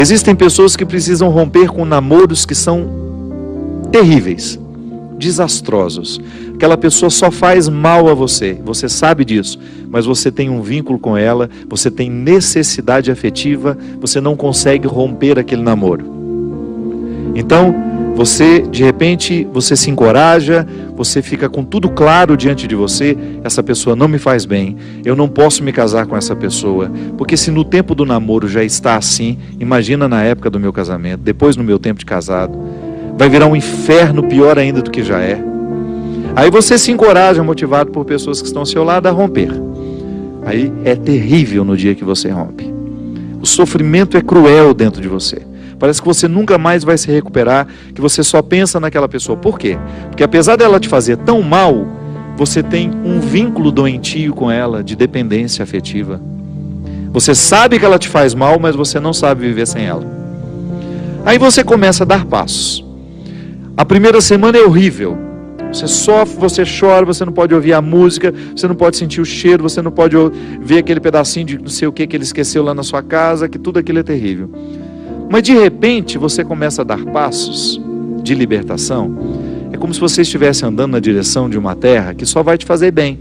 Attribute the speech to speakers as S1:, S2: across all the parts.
S1: Existem pessoas que precisam romper com namoros que são terríveis, desastrosos. Aquela pessoa só faz mal a você, você sabe disso, mas você tem um vínculo com ela, você tem necessidade afetiva, você não consegue romper aquele namoro. Então, você, de repente, você se encoraja, você fica com tudo claro diante de você: essa pessoa não me faz bem, eu não posso me casar com essa pessoa, porque se no tempo do namoro já está assim, imagina na época do meu casamento, depois no meu tempo de casado, vai virar um inferno pior ainda do que já é. Aí você se encoraja, motivado por pessoas que estão ao seu lado, a romper. Aí é terrível no dia que você rompe. O sofrimento é cruel dentro de você. Parece que você nunca mais vai se recuperar, que você só pensa naquela pessoa. Por quê? Porque apesar dela te fazer tão mal, você tem um vínculo doentio com ela, de dependência afetiva. Você sabe que ela te faz mal, mas você não sabe viver sem ela. Aí você começa a dar passos. A primeira semana é horrível. Você sofre, você chora, você não pode ouvir a música, você não pode sentir o cheiro, você não pode ver aquele pedacinho de não sei o que ele esqueceu lá na sua casa, que tudo aquilo é terrível. Mas de repente você começa a dar passos de libertação. É como se você estivesse andando na direção de uma terra que só vai te fazer bem.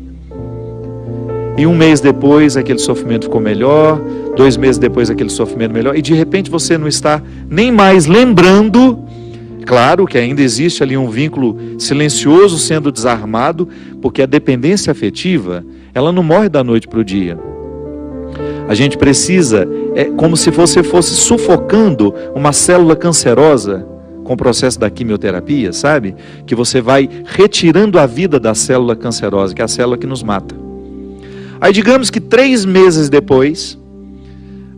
S1: E um mês depois aquele sofrimento ficou melhor, 2 meses depois aquele sofrimento melhor, e de repente você não está nem mais lembrando. Claro que ainda existe ali um vínculo silencioso sendo desarmado, porque a dependência afetiva, ela não morre da noite para o dia. A gente precisa, é como se você fosse sufocando uma célula cancerosa com o processo da quimioterapia, sabe? Que você vai retirando a vida da célula cancerosa, que é a célula que nos mata. Aí digamos que 3 meses depois,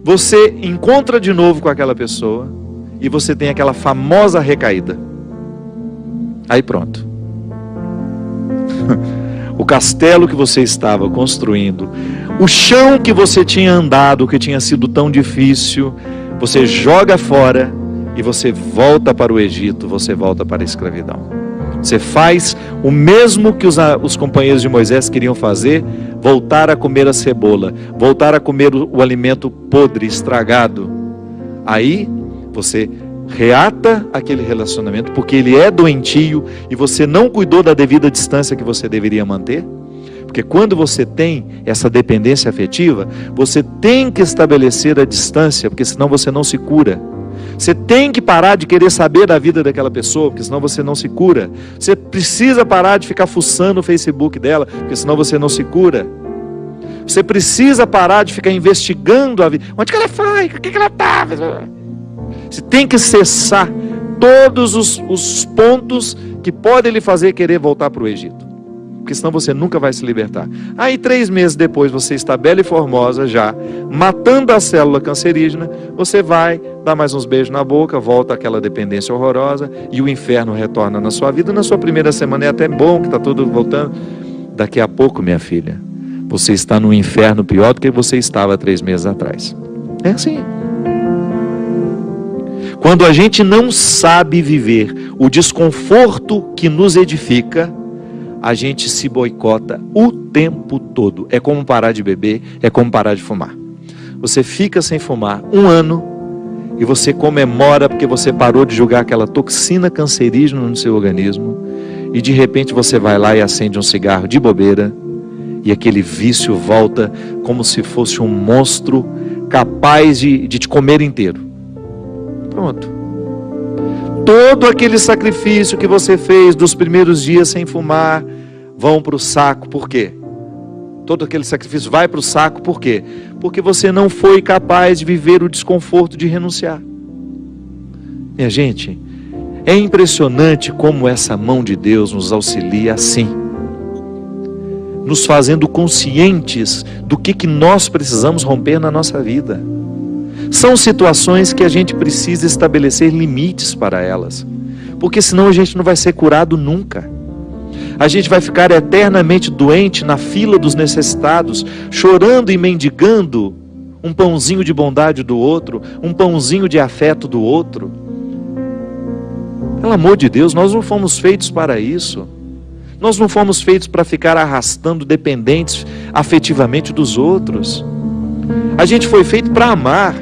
S1: você encontra de novo com aquela pessoa e você tem aquela famosa recaída. Aí pronto. O castelo que você estava construindo, o chão que você tinha andado, que tinha sido tão difícil, você joga fora e você volta para o Egito, você volta para a escravidão. Você faz o mesmo que os companheiros de Moisés queriam fazer: voltar a comer a cebola, voltar a comer o alimento podre, estragado. Aí você reata aquele relacionamento, porque ele é doentio e você não cuidou da devida distância que você deveria manter. Porque quando você tem essa dependência afetiva, você tem que estabelecer a distância, porque senão você não se cura. Você tem que parar de querer saber da vida daquela pessoa, porque senão você não se cura. Você precisa parar de ficar fuçando o Facebook dela, porque senão você não se cura. Você precisa parar de ficar investigando a vida. Onde que ela foi? O que ela estava? Você tem que cessar todos os pontos que podem lhe fazer querer voltar para o Egito, porque senão você nunca vai se libertar. Aí 3 meses depois você está bela e formosa já, matando a célula cancerígena, você vai dar mais uns beijos na boca, volta àquela dependência horrorosa e o inferno retorna na sua vida. Na sua primeira semana é até bom que está tudo voltando. Daqui a pouco, minha filha, você está num inferno pior do que você estava 3 meses atrás. É assim. Quando a gente não sabe viver o desconforto que nos edifica, a gente se boicota o tempo todo. É como parar de beber, é como parar de fumar. Você fica sem fumar 1 ano e você comemora porque você parou de jogar aquela toxina cancerígena no seu organismo, e de repente você vai lá e acende um cigarro de bobeira e aquele vício volta como se fosse um monstro capaz de te comer inteiro. Pronto. Todo aquele sacrifício que você fez dos primeiros dias sem fumar vão para o saco. Por quê? Todo aquele sacrifício vai para o saco. Por quê? Porque você não foi capaz de viver o desconforto de renunciar. Minha gente, é impressionante como essa mão de Deus nos auxilia assim, nos fazendo conscientes do que nós precisamos romper na nossa vida. São situações que a gente precisa estabelecer limites para elas, porque senão a gente não vai ser curado nunca. A gente vai ficar eternamente doente na fila dos necessitados, chorando e mendigando um pãozinho de bondade do outro, um pãozinho de afeto do outro. Pelo amor de Deus, nós não fomos feitos para isso. Nós não fomos feitos para ficar arrastando dependentes afetivamente dos outros. A gente foi feito para amar.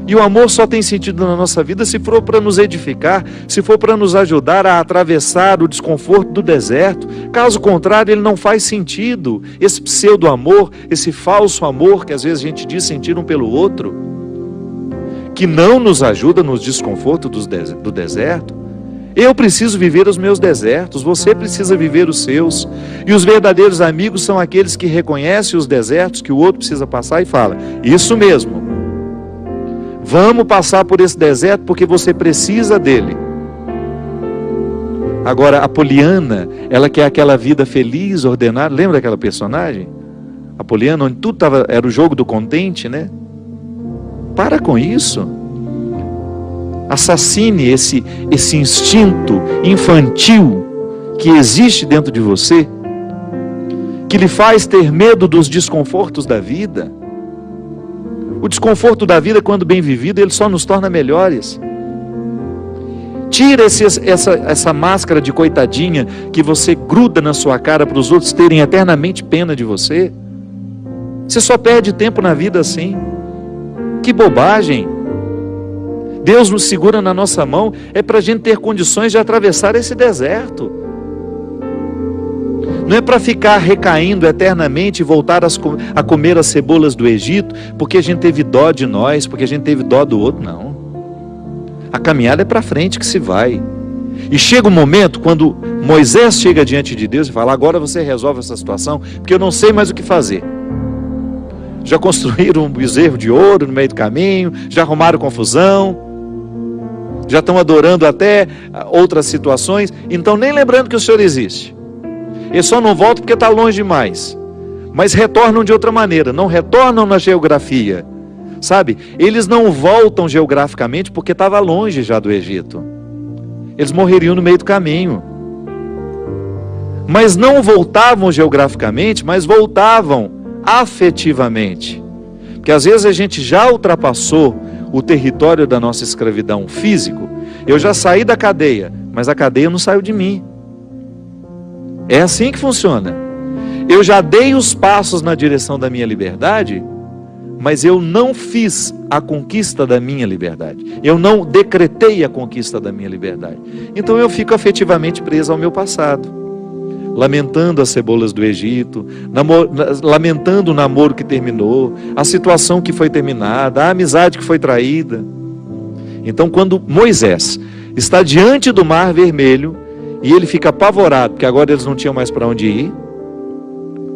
S1: E o amor só tem sentido na nossa vida se for para nos edificar, se for para nos ajudar a atravessar o desconforto do deserto. Caso contrário, ele não faz sentido. Esse pseudo-amor, esse falso amor que às vezes a gente diz sentir um pelo outro, que não nos ajuda nos desconfortos do deserto. Eu preciso viver os meus desertos, você precisa viver os seus. E os verdadeiros amigos são aqueles que reconhecem os desertos que o outro precisa passar e fala: isso mesmo, vamos passar por esse deserto porque você precisa dele. Agora, a Poliana, ela quer aquela vida feliz, ordenada. Lembra daquela personagem? A Poliana, onde tudo era o jogo do contente, né? Para com isso. Assassine esse instinto infantil que existe dentro de você, que lhe faz ter medo dos desconfortos da vida. O desconforto da vida, quando bem vivido, ele só nos torna melhores. Tira essa máscara de coitadinha que você gruda na sua cara para os outros terem eternamente pena de você. Você só perde tempo na vida assim. Que bobagem! Deus nos segura na nossa mão é para a gente ter condições de atravessar esse deserto. Não é para ficar recaindo eternamente e voltar a comer as cebolas do Egito, porque a gente teve dó de nós, porque a gente teve dó do outro, não. A caminhada é para frente que se vai. E chega um momento quando Moisés chega diante de Deus e fala: agora você resolve essa situação, porque eu não sei mais o que fazer. Já construíram um bezerro de ouro no meio do caminho, já arrumaram confusão, já estão adorando até outras situações, então nem lembrando que o Senhor existe. Eles só não voltam porque está longe demais, mas retornam de outra maneira, não retornam na geografia, sabe? Eles não voltam geograficamente porque estava longe já do Egito, eles morreriam no meio do caminho, mas não voltavam geograficamente, mas voltavam afetivamente, porque às vezes a gente já ultrapassou o território da nossa escravidão físico. Eu já saí da cadeia, mas a cadeia não saiu de mim. É assim que funciona. Eu já dei os passos na direção da minha liberdade, mas eu não fiz a conquista da minha liberdade. Eu não decretei a conquista da minha liberdade. Então eu fico afetivamente preso ao meu passado, lamentando as cebolas do Egito, lamentando o namoro que terminou, a situação que foi terminada, a amizade que foi traída. Então, quando Moisés está diante do Mar Vermelho, e ele fica apavorado, porque agora eles não tinham mais para onde ir,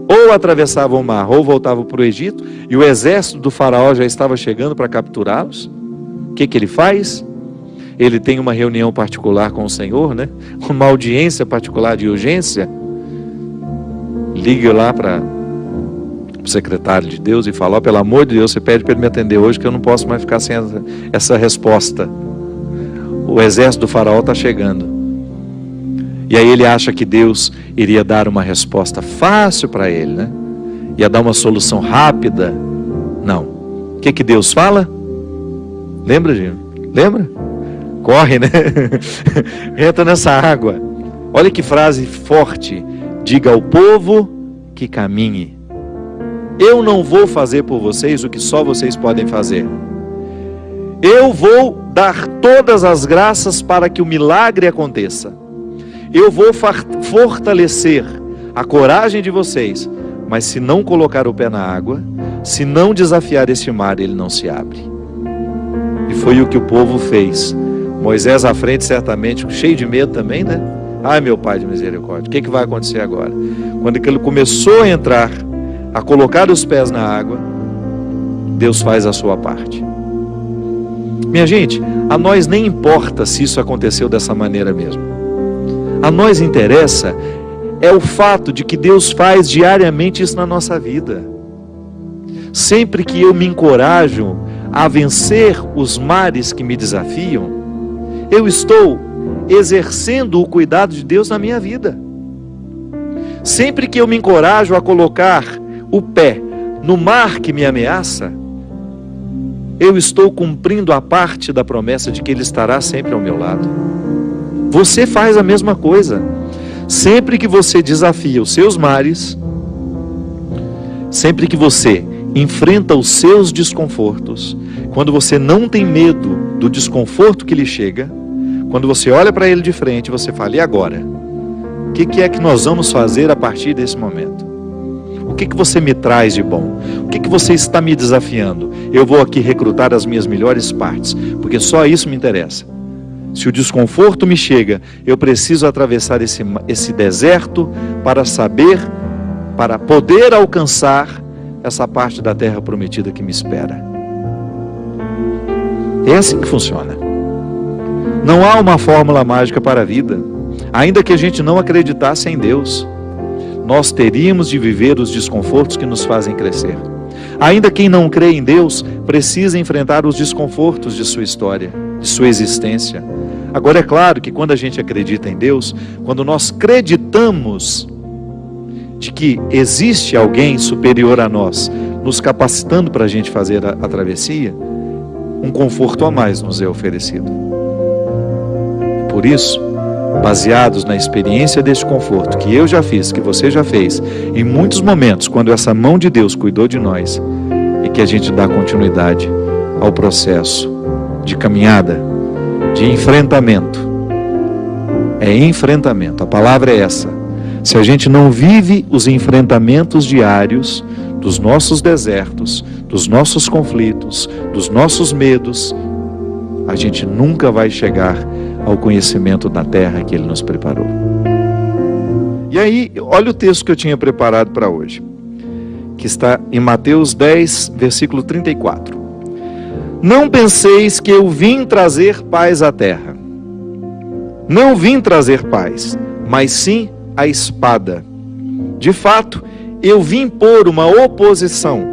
S1: ou atravessavam o mar, ou voltavam para o Egito, e o exército do faraó já estava chegando para capturá-los. O que ele faz? Ele tem uma reunião particular com o Senhor, né? Uma audiência particular de urgência. Liga lá para o secretário de Deus e fala: pelo amor de Deus, você pede para ele me atender hoje, que eu não posso mais ficar sem essa resposta. O exército do faraó está chegando. E aí ele acha que Deus iria dar uma resposta fácil para ele, né? Ia dar uma solução rápida. Não. O que Deus fala? Lembra, Gino? Lembra? Corre, né? Entra nessa água. Olha que frase forte. Diga ao povo que caminhe. Eu não vou fazer por vocês o que só vocês podem fazer. Eu vou dar todas as graças para que o milagre aconteça. Eu vou fortalecer a coragem de vocês, mas se não colocar o pé na água, se não desafiar este mar, ele não se abre. E foi o que o povo fez. Moisés à frente, certamente, cheio de medo também, né? Ai, meu Pai de misericórdia, o que vai acontecer agora? Quando ele começou a entrar, a colocar os pés na água, Deus faz a sua parte. Minha gente, a nós nem importa se isso aconteceu dessa maneira mesmo. A nós interessa é o fato de que Deus faz diariamente isso na nossa vida. Sempre que eu me encorajo a vencer os mares que me desafiam, eu estou exercendo o cuidado de Deus na minha vida. Sempre que eu me encorajo a colocar o pé no mar que me ameaça, eu estou cumprindo a parte da promessa de que Ele estará sempre ao meu lado. Você faz a mesma coisa. Sempre que você desafia os seus mares, sempre que você enfrenta os seus desconfortos, Quando você não tem medo do desconforto que lhe chega, quando você olha para ele de frente, você fala: e agora? O que é que nós vamos fazer a partir desse momento? O que você me traz de bom? O que você está me desafiando? Eu vou aqui recrutar as minhas melhores partes, porque só isso me interessa. Se o desconforto me chega, eu preciso atravessar esse deserto para poder alcançar essa parte da terra prometida que me espera. É assim que funciona. Não há uma fórmula mágica para a vida. Ainda que a gente não acreditasse em Deus, nós teríamos de viver os desconfortos que nos fazem crescer. Ainda quem não crê em Deus precisa enfrentar os desconfortos de sua história, de sua existência. Agora é claro que quando a gente acredita em Deus, quando nós acreditamos de que existe alguém superior a nós, nos capacitando para a gente fazer a travessia, um conforto a mais nos é oferecido. Por isso, baseados na experiência deste conforto que eu já fiz, que você já fez, em muitos momentos, quando essa mão de Deus cuidou de nós, é que a gente dá continuidade ao processo de caminhada, de enfrentamento. É enfrentamento, a palavra é essa. Se a gente não vive os enfrentamentos diários dos nossos desertos, dos nossos conflitos, dos nossos medos, a gente nunca vai chegar ao conhecimento da terra que Ele nos preparou. E aí, olha o texto que eu tinha preparado para hoje, que está em Mateus 10, versículo 34. Não penseis que eu vim trazer paz à terra. Não vim trazer paz, mas sim a espada. De fato, eu vim pôr uma oposição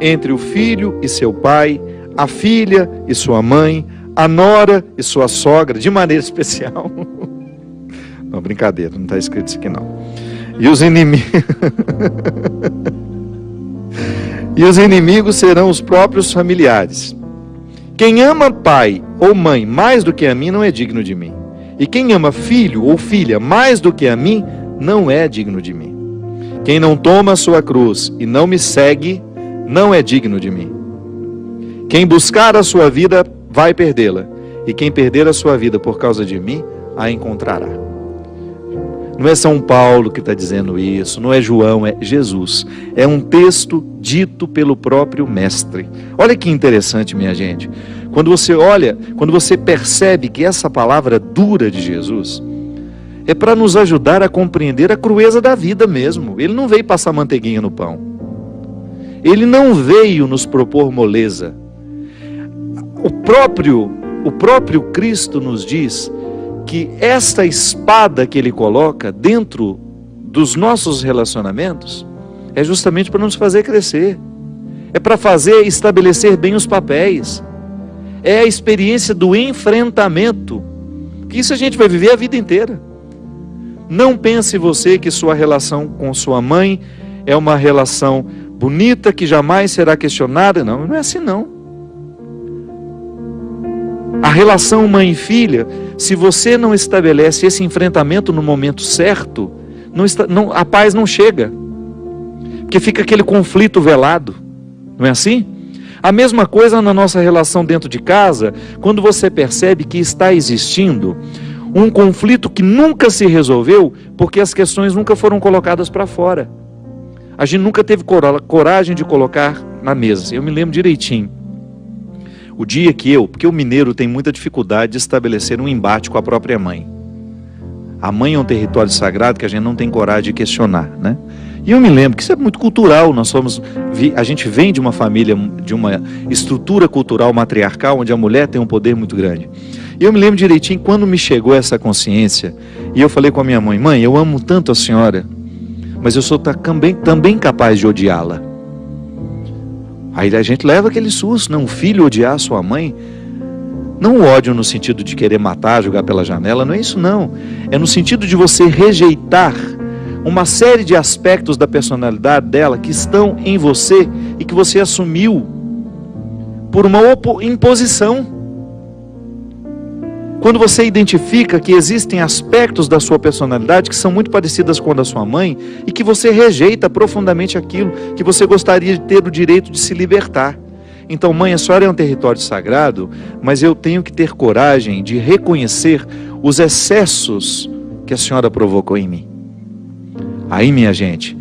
S1: entre o filho e seu pai, a filha e sua mãe, a nora e sua sogra, de maneira especial. Não, brincadeira, não está escrito isso aqui não. E os inimigos serão os próprios familiares. Quem ama pai ou mãe mais do que a mim não é digno de mim. E quem ama filho ou filha mais do que a mim não é digno de mim. Quem não toma a sua cruz e não me segue não é digno de mim. Quem buscar a sua vida vai perdê-la, e quem perder a sua vida por causa de mim, a encontrará. Não é São Paulo que está dizendo isso, não é João, é Jesus. É um texto dito pelo próprio Mestre. Olha que interessante, minha gente. Quando você olha, quando você percebe que essa palavra dura de Jesus, é para nos ajudar a compreender a crueza da vida mesmo. Ele não veio passar manteiguinha no pão. Ele não veio nos propor moleza. O próprio Cristo nos diz que esta espada que Ele coloca dentro dos nossos relacionamentos é justamente para nos fazer crescer, é para estabelecer bem os papéis, é a experiência do enfrentamento, que isso a gente vai viver a vida inteira. Não pense você que sua relação com sua mãe é uma relação bonita, que jamais será questionada. Não é assim não. A relação mãe e filha, se você não estabelece esse enfrentamento no momento certo, a paz não chega. Porque fica aquele conflito velado. Não é assim? A mesma coisa na nossa relação dentro de casa, quando você percebe que está existindo um conflito que nunca se resolveu, porque as questões nunca foram colocadas para fora. A gente nunca teve coragem de colocar na mesa. Eu me lembro direitinho. O dia que porque o mineiro tem muita dificuldade de estabelecer um embate com a própria mãe. A mãe é um território sagrado que a gente não tem coragem de questionar, né? E eu me lembro que isso é muito cultural. A gente vem de uma família, de uma estrutura cultural matriarcal, onde a mulher tem um poder muito grande. E eu me lembro direitinho quando me chegou essa consciência, e eu falei com a minha mãe: mãe, eu amo tanto a senhora, mas eu sou também capaz de odiá-la. Aí a gente leva aquele susto, um filho odiar a sua mãe. Não o ódio no sentido de querer matar, jogar pela janela, não é isso não. É no sentido de você rejeitar uma série de aspectos da personalidade dela que estão em você e que você assumiu por uma imposição. Quando você identifica que existem aspectos da sua personalidade que são muito parecidas com a da sua mãe e que você rejeita profundamente aquilo, que você gostaria de ter o direito de se libertar. Então, mãe, a senhora é um território sagrado, mas eu tenho que ter coragem de reconhecer os excessos que a senhora provocou em mim. Aí, minha gente,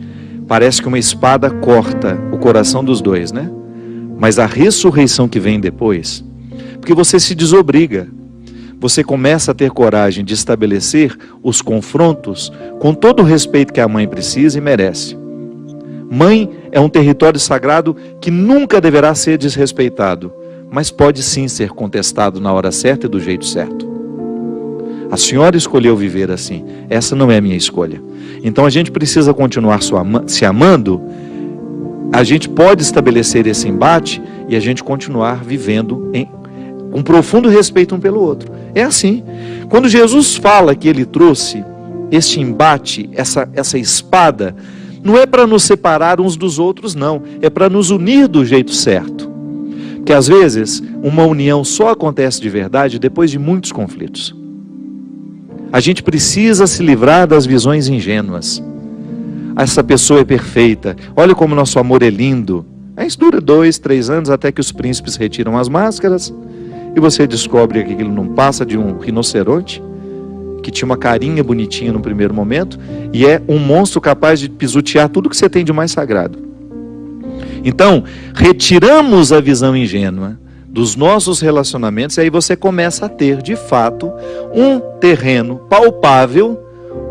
S1: parece que uma espada corta o coração dos dois, né? Mas a ressurreição que vem depois, porque você se desobriga, você começa a ter coragem de estabelecer os confrontos com todo o respeito que a mãe precisa e merece. Mãe é um território sagrado que nunca deverá ser desrespeitado, mas pode sim ser contestado na hora certa e do jeito certo. A senhora escolheu viver assim, essa não é a minha escolha. Então a gente precisa continuar se amando, a gente pode estabelecer esse embate e a gente continuar vivendo com profundo respeito um pelo outro. É assim. Quando Jesus fala que ele trouxe este embate, essa espada, não é para nos separar uns dos outros, não. É para nos unir do jeito certo. Porque às vezes uma união só acontece de verdade depois de muitos conflitos. A gente precisa se livrar das visões ingênuas. Essa pessoa é perfeita. Olha como nosso amor é lindo. Aí isso dura 2, 3 anos até que os príncipes retiram as máscaras e você descobre que aquilo não passa de um rinoceronte que tinha uma carinha bonitinha no primeiro momento e é um monstro capaz de pisotear tudo que você tem de mais sagrado. Então, retiramos a visão ingênua dos nossos relacionamentos e aí você começa a ter, de fato, um terreno palpável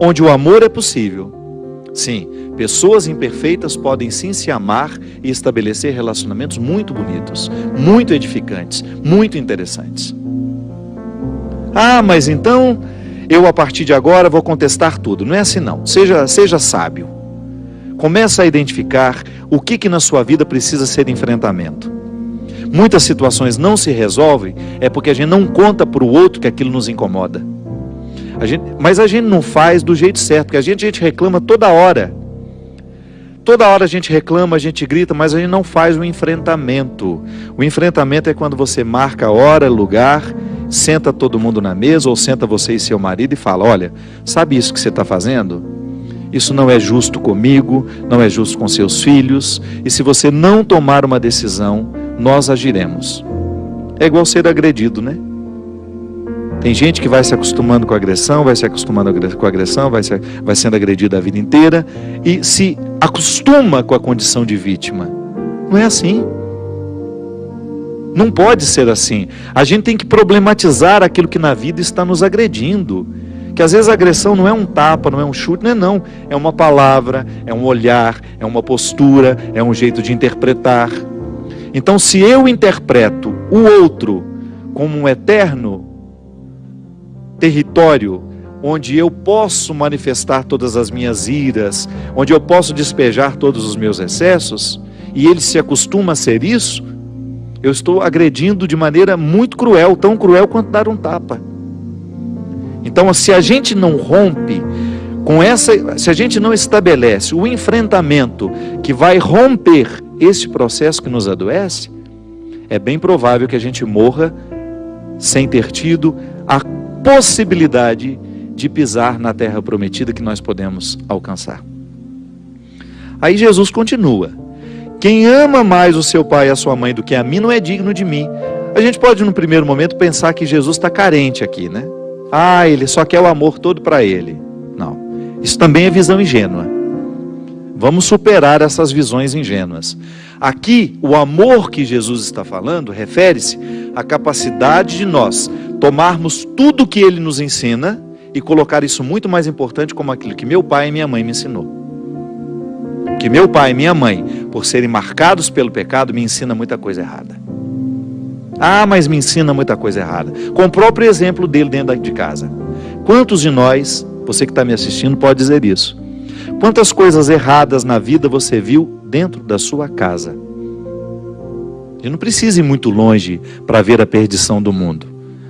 S1: onde o amor é possível. Sim, pessoas imperfeitas podem sim se amar e estabelecer relacionamentos muito bonitos, muito edificantes, muito interessantes. Ah, mas então eu a partir de agora vou contestar tudo. Não é assim não, seja sábio. Começa a identificar o que na sua vida precisa ser enfrentamento. Muitas situações não se resolvem é porque a gente não conta para o outro que aquilo nos incomoda. Mas a gente não faz do jeito certo, porque a gente reclama toda hora. Toda hora a gente reclama, a gente grita, mas a gente não faz o enfrentamento. O enfrentamento é quando você marca hora, lugar, senta todo mundo na mesa, ou senta você e seu marido e fala, olha, sabe isso que você está fazendo? Isso não é justo comigo, não é justo com seus filhos, e se você não tomar uma decisão, nós agiremos. É igual ser agredido, né? Tem gente que vai se acostumando com a agressão, vai se acostumando com a agressão, vai sendo agredida a vida inteira e se acostuma com a condição de vítima. Não é assim. Não pode ser assim. A gente tem que problematizar aquilo que na vida está nos agredindo. Que às vezes a agressão não é um tapa, não é um chute, não. É uma palavra, é um olhar, é uma postura, é um jeito de interpretar. Então, se eu interpreto o outro como um eterno território onde eu posso manifestar todas as minhas iras, onde eu posso despejar todos os meus excessos, e ele se acostuma a ser isso, eu estou agredindo de maneira muito cruel, tão cruel quanto dar um tapa. Então, se a gente não rompe com se a gente não estabelece o enfrentamento que vai romper esse processo que nos adoece, é bem provável que a gente morra sem ter tido a possibilidade de pisar na terra prometida que nós podemos alcançar. Aí Jesus continua: quem ama mais o seu pai e a sua mãe do que a mim não é digno de mim. A gente pode no primeiro momento pensar que Jesus está carente aqui, né? Ah, ele só quer o amor todo para ele. Não, isso também é visão ingênua. Vamos superar essas visões ingênuas. Aqui, o amor que Jesus está falando refere-se à capacidade de nós tomarmos tudo que ele nos ensina e colocar isso muito mais importante como aquilo que meu pai e minha mãe me ensinou. Que meu pai e minha mãe, por serem marcados pelo pecado, me ensina muita coisa errada. Ah, mas me ensina muita coisa errada. Com o próprio exemplo dele dentro de casa. Quantos de nós, você que está me assistindo, pode dizer isso? Quantas coisas erradas na vida você viu dentro da sua casa? A gente não precisa ir muito longe para ver a perdição do mundo.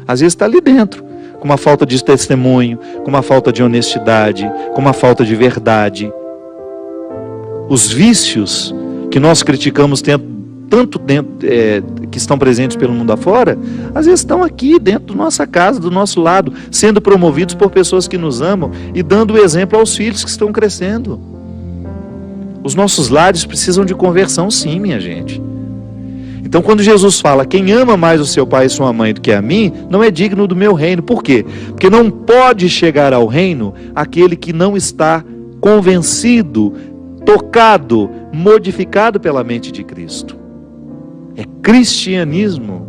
S1: Às vezes está ali dentro, com uma falta de testemunho, com uma falta de honestidade, com uma falta de verdade. Os vícios que nós criticamos tanto dentro, que estão presentes pelo mundo afora, às vezes estão aqui dentro da nossa casa, do nosso lado, sendo promovidos por pessoas que nos amam e dando o exemplo aos filhos que estão crescendo. Os nossos lares precisam de conversão sim, minha gente. Então quando Jesus fala, quem ama mais o seu pai e sua mãe do que a mim, não é digno do meu reino. Por quê? Porque não pode chegar ao reino aquele que não está convencido, tocado, modificado pela mente de Cristo. É cristianismo.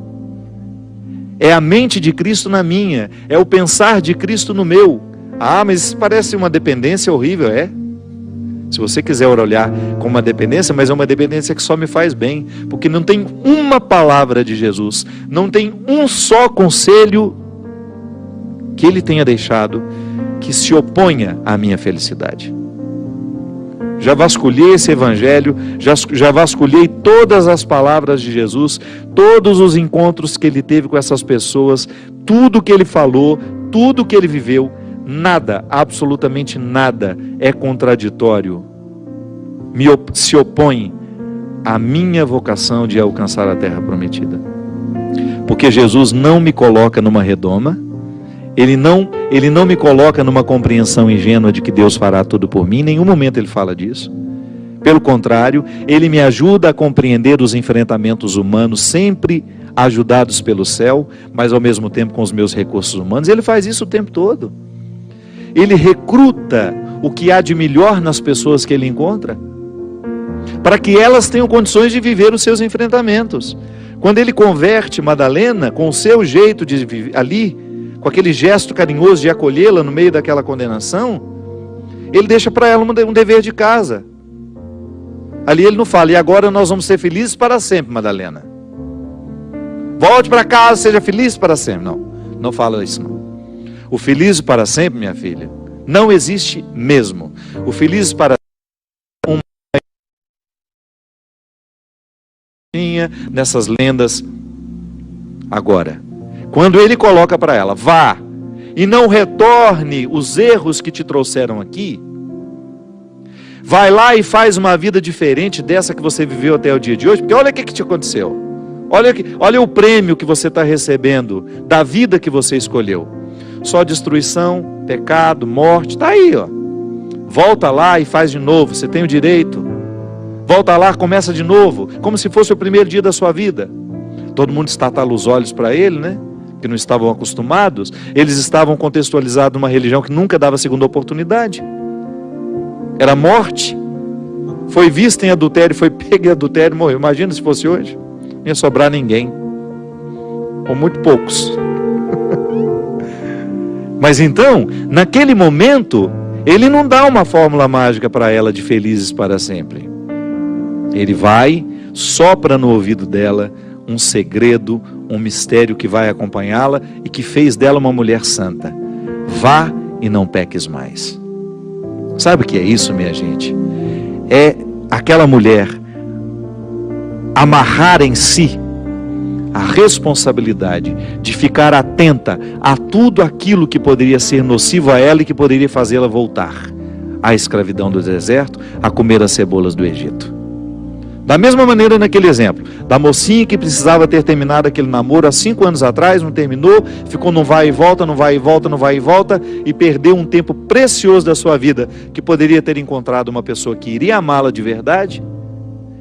S1: É a mente de Cristo na minha, é o pensar de Cristo no meu. Ah, mas isso parece uma dependência horrível, é? Se você quiser olhar como uma dependência, mas é uma dependência que só me faz bem, porque não tem uma palavra de Jesus, não tem um só conselho que Ele tenha deixado que se oponha à minha felicidade. Já vasculhei esse evangelho, já vasculhei todas as palavras de Jesus, todos os encontros que Ele teve com essas pessoas, tudo que Ele falou, tudo que Ele viveu. Nada, absolutamente nada é contraditório, se opõe à minha vocação de alcançar a terra prometida. Porque Jesus não me coloca numa redoma, Ele não me coloca numa compreensão ingênua de que Deus fará tudo por mim, em nenhum momento Ele fala disso. Pelo contrário, Ele me ajuda a compreender os enfrentamentos humanos, sempre ajudados pelo céu, mas ao mesmo tempo com os meus recursos humanos. Ele faz isso o tempo todo. Ele recruta o que há de melhor nas pessoas que Ele encontra, para que elas tenham condições de viver os seus enfrentamentos. Quando Ele converte Madalena, com o seu jeito de viver ali, com aquele gesto carinhoso de acolhê-la no meio daquela condenação, Ele deixa para ela um dever de casa. Ali Ele não fala, e agora nós vamos ser felizes para sempre, Madalena. Volte para casa, seja feliz para sempre. Não, não fala isso não. O feliz para sempre, minha filha, não existe mesmo. O feliz para sempre nessas lendas. Agora, quando Ele coloca para ela, vá e não retorne os erros que te trouxeram aqui, vai lá e faz uma vida diferente dessa que você viveu até o dia de hoje, porque olha o que te aconteceu, olha o prêmio que você está recebendo da vida que você escolheu. Só destruição, pecado, morte, está aí, ó. Volta lá e faz de novo, você tem o direito. Volta lá, começa de novo, como se fosse o primeiro dia da sua vida. Todo mundo estatala os olhos para ele, né? Que não estavam acostumados. Eles estavam contextualizados numa religião que nunca dava segunda oportunidade. Era morte. Foi visto em adultério, foi pego em adultério, morreu. Imagina se fosse hoje. Não ia sobrar ninguém. Ou muito poucos. Mas então, naquele momento, Ele não dá uma fórmula mágica para ela de felizes para sempre. Ele vai, sopra no ouvido dela um segredo, um mistério que vai acompanhá-la e que fez dela uma mulher santa. Vá e não peques mais. Sabe o que é isso, minha gente? É aquela mulher amarrar em si a responsabilidade de ficar atenta a tudo aquilo que poderia ser nocivo a ela e que poderia fazê-la voltar à escravidão do deserto, a comer as cebolas do Egito. Da mesma maneira naquele exemplo, da mocinha que precisava ter terminado aquele namoro há 5 anos atrás, não terminou, ficou no vai e volta, no vai e volta, no vai e volta, e perdeu um tempo precioso da sua vida, que poderia ter encontrado uma pessoa que iria amá-la de verdade,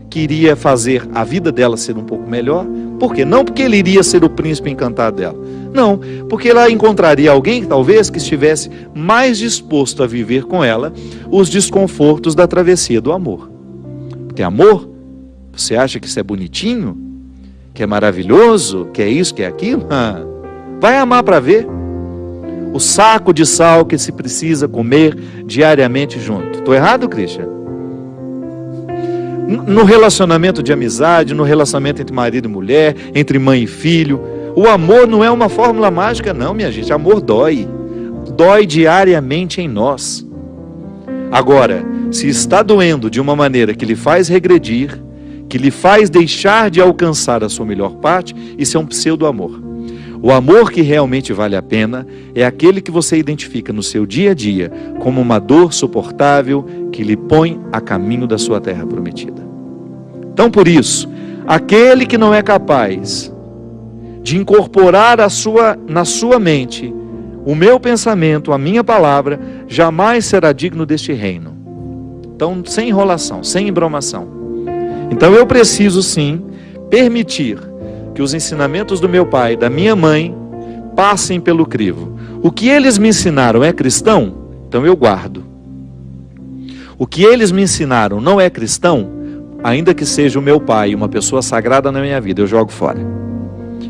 S1: que iria fazer a vida dela ser um pouco melhor. Por quê? Não porque ele iria ser o príncipe encantado dela. Não, porque ela encontraria alguém, talvez, que estivesse mais disposto a viver com ela os desconfortos da travessia do amor. Porque amor, você acha que isso é bonitinho? Que é maravilhoso? Que é isso, que é aquilo? Vai amar para ver. O saco de sal que se precisa comer diariamente junto. Estou errado, Christian? No relacionamento de amizade, no relacionamento entre marido e mulher, entre mãe e filho, o amor não é uma fórmula mágica não, minha gente. Amor dói. Dói diariamente em nós. Agora, se está doendo de uma maneira que lhe faz regredir, que lhe faz deixar de alcançar a sua melhor parte, isso é um pseudo-amor. O amor que realmente vale a pena é aquele que você identifica no seu dia a dia como uma dor suportável que lhe põe a caminho da sua terra prometida. Então, por isso, aquele que não é capaz de incorporar na sua mente o meu pensamento, a minha palavra, jamais será digno deste reino. Então, sem enrolação, sem embromação. Então eu preciso sim permitir que os ensinamentos do meu pai, da minha mãe, passem pelo crivo. O que eles me ensinaram é cristão? Então eu guardo. O que eles me ensinaram não é cristão? Ainda que seja o meu pai, uma pessoa sagrada na minha vida, eu jogo fora.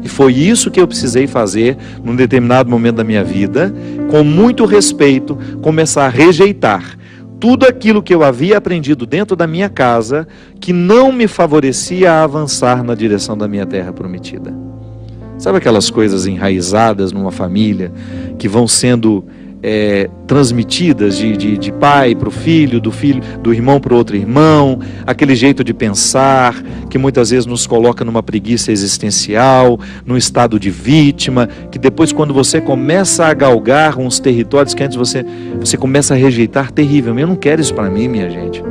S1: E foi isso que eu precisei fazer num determinado momento da minha vida, com muito respeito, começar a rejeitar tudo aquilo que eu havia aprendido dentro da minha casa, que não me favorecia a avançar na direção da minha terra prometida. Sabe aquelas coisas enraizadas numa família, que vão sendo transmitidas de pai para o filho, do irmão para o outro irmão, aquele jeito de pensar, que muitas vezes nos coloca numa preguiça existencial, num estado de vítima, que depois quando você começa a galgar uns territórios que antes você começa a rejeitar, terrível. Eu não quero isso para mim, minha gente.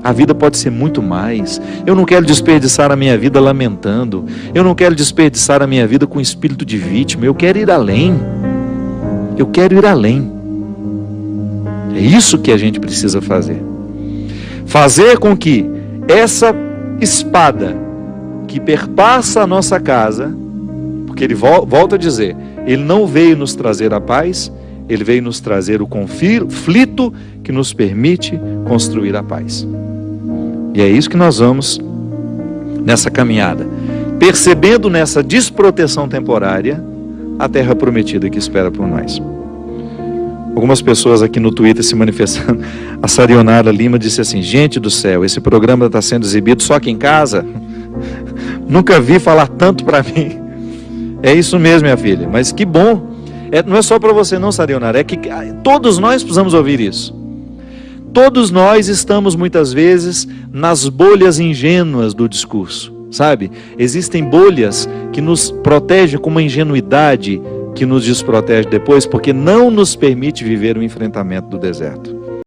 S1: A vida pode ser muito mais. Eu não quero desperdiçar a minha vida lamentando, eu não quero desperdiçar a minha vida com espírito de vítima, eu quero ir além. Eu quero ir além. É isso que a gente precisa fazer. Fazer com que essa espada que perpassa a nossa casa, porque ele volta a dizer, ele não veio nos trazer a paz, ele veio nos trazer o conflito que nos permite construir a paz. E é isso que nós vamos nessa caminhada, percebendo nessa desproteção temporária a terra prometida que espera por nós. Algumas pessoas aqui no Twitter se manifestando. A Sarionara Lima disse assim: gente do céu, esse programa está sendo exibido só aqui em casa? Nunca vi falar tanto para mim. É isso mesmo, minha filha, mas que bom. Não é só para você não, Sarionara, é que todos nós precisamos ouvir isso. Todos nós estamos muitas vezes nas bolhas ingênuas do discurso, sabe? Existem bolhas que nos protegem com uma ingenuidade que nos desprotege depois, porque não nos permite viver o enfrentamento do deserto.